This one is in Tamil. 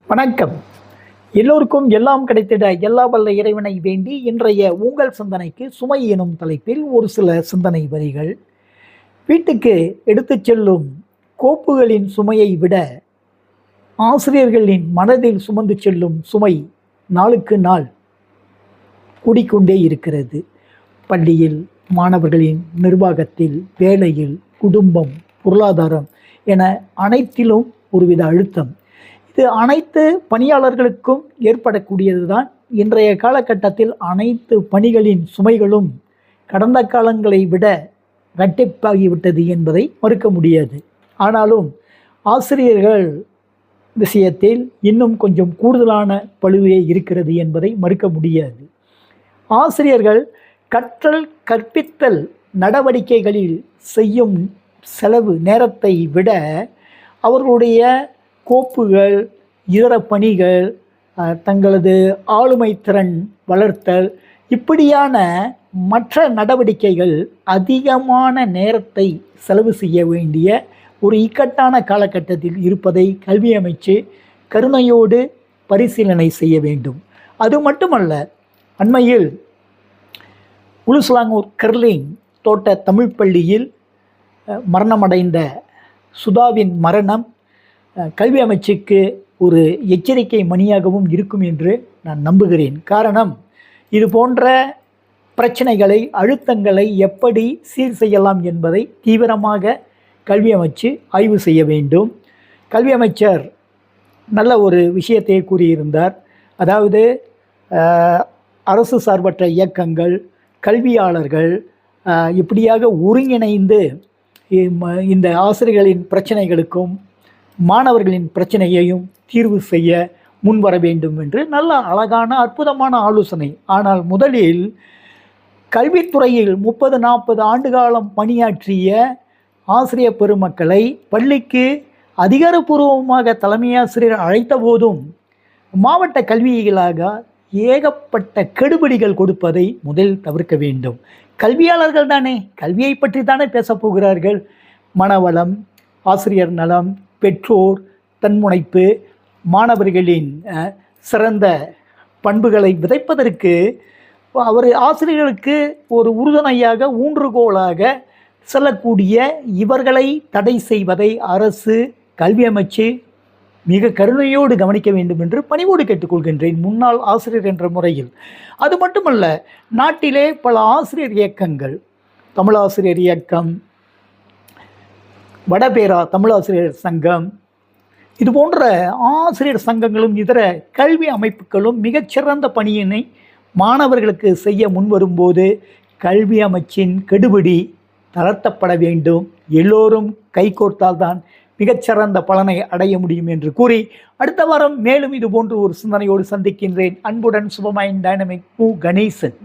வணக்கம். எல்லோருக்கும் எல்லாம் கிடைத்திட எல்லா வல்ல இறைவனை வேண்டி இன்றைய உங்கள் சிந்தனைக்கு சுமை எனும் தலைப்பில் ஒரு சில சிந்தனை வரிகள். வீட்டுக்கு எடுத்துச் செல்லும் கோப்புகளின் சுமையை விட ஆசிரியர்களின் மனதில் சுமந்து செல்லும் சுமை நாளுக்கு நாள் கூடிக்கொண்டே இருக்கிறது. பள்ளியில், மாணவர்களின் நிர்வாகத்தில், வேலையில், குடும்பம், பொருளாதாரம் என அனைத்திலும் ஒருவித அழுத்தம். இது அனைத்து பணியாளர்களுக்கும் ஏற்படக்கூடியது தான். இன்றைய காலகட்டத்தில் அனைத்து பணிகளின் சுமைகளும் கடந்த காலங்களை விட இரட்டிப்பாகிவிட்டது என்பதை மறுக்க முடியாது. ஆனாலும் ஆசிரியர்கள் விஷயத்தில் இன்னும் கொஞ்சம் கூடுதலான பளுவே இருக்கிறது என்பதை மறுக்க முடியாது. ஆசிரியர்கள் கற்றல் கற்பித்தல் நடவடிக்கைகளில் செய்யும் செலவு நேரத்தை விட அவர்களுடைய கோப்புகள், இதர பணிகள், தங்களது ஆளுமை திறன் வளர்த்தல் இப்படியான மற்ற நடவடிக்கைகள் அதிகமான நேரத்தை செலவு செய்ய வேண்டிய ஒரு இக்கட்டான காலகட்டத்தில் இருப்பதை கல்வி அமைச்சு கருணையோடு பரிசீலனை செய்ய வேண்டும். அது மட்டுமல்ல, அண்மையில் உலுஸ்லாங்கூர் கர்லிங் தோட்ட தமிழ் பள்ளியில் மரணமடைந்த சுதாவின் மரணம் கல்வி அமைச்சுக்கு ஒரு எச்சரிக்கை மணியாகவும் இருக்கும் என்று நான் நம்புகிறேன். காரணம், இது போன்ற பிரச்சனைகளை, அழுத்தங்களை எப்படி சீர் செய்யலாம் என்பதை தீவிரமாக கல்வி அமைச்சு ஆய்வு செய்ய வேண்டும். கல்வி அமைச்சர் நல்ல ஒரு விஷயத்தை கூறியிருந்தார். அதாவது அரசு சார்பற்ற இயக்கங்கள், கல்வியாளர்கள் இப்படியாக ஒருங்கிணைந்து இந்த ஆசிரியர்களின் பிரச்சனைகளுக்கும் மாணவர்களின் பிரச்சனையையும் தீர்வு செய்ய முன்வர வேண்டும் என்று நல்ல அழகான அற்புதமான ஆலோசனை. ஆனால் முதலில் கல்வித்துறையில் 30-40 ஆண்டு காலம் பணியாற்றிய ஆசிரியர் பெருமக்களை பள்ளிக்கு அதிகாரப்பூர்வமாக தலைமையாசிரியர் அழைத்த போதும் மாவட்ட கல்விகளாக ஏகப்பட்ட கெடுபிடிகள் கொடுப்பதை முதலில் தவிர்க்க வேண்டும். கல்வியாளர்கள் தானே, கல்வியை பற்றி தானே பேசப்போகிறார்கள். மனவளம், ஆசிரியர் நலம், பெற்றோர் தன்முனைப்பு, மாணவர்களின் சிறந்த பண்புகளை விதைப்பதற்கு அவர் ஆசிரியர்களுக்கு ஒரு உறுதுணையாக, ஊன்றுகோலாக செல்லக்கூடிய இவர்களை தடை செய்வதை அரசு, கல்வி அமைச்சு மிக கருணையோடு கவனிக்க வேண்டும் என்று பணிவோடு கேட்டுக்கொள்கின்றேன், முன்னாள் ஆசிரியர் என்ற முறையில். அது மட்டுமல்ல, நாட்டிலே பல ஆசிரியர் இயக்கங்கள், தமிழாசிரியர் இயக்கம், வடபேரா தமிழாசிரியர் சங்கம், இது போன்ற ஆசிரியர் சங்கங்களும் இதர கல்வி அமைப்புகளும் மிகச்சிறந்த பணியினை மாணவர்களுக்கு செய்ய முன்வரும்போது கல்வி அமைச்சின் கெடுபிடி தளர்த்தப்பட வேண்டும். எல்லோரும் கைகோர்த்தால்தான் மிகச்சிறந்த பலனை அடைய முடியும் என்று கூறி அடுத்த வாரம் மேலும் இது போன்று ஒரு சிந்தனையோடு சந்திக்கின்றேன். அன்புடன் சுபமைன் டைனமிக் மு. கணேசன்.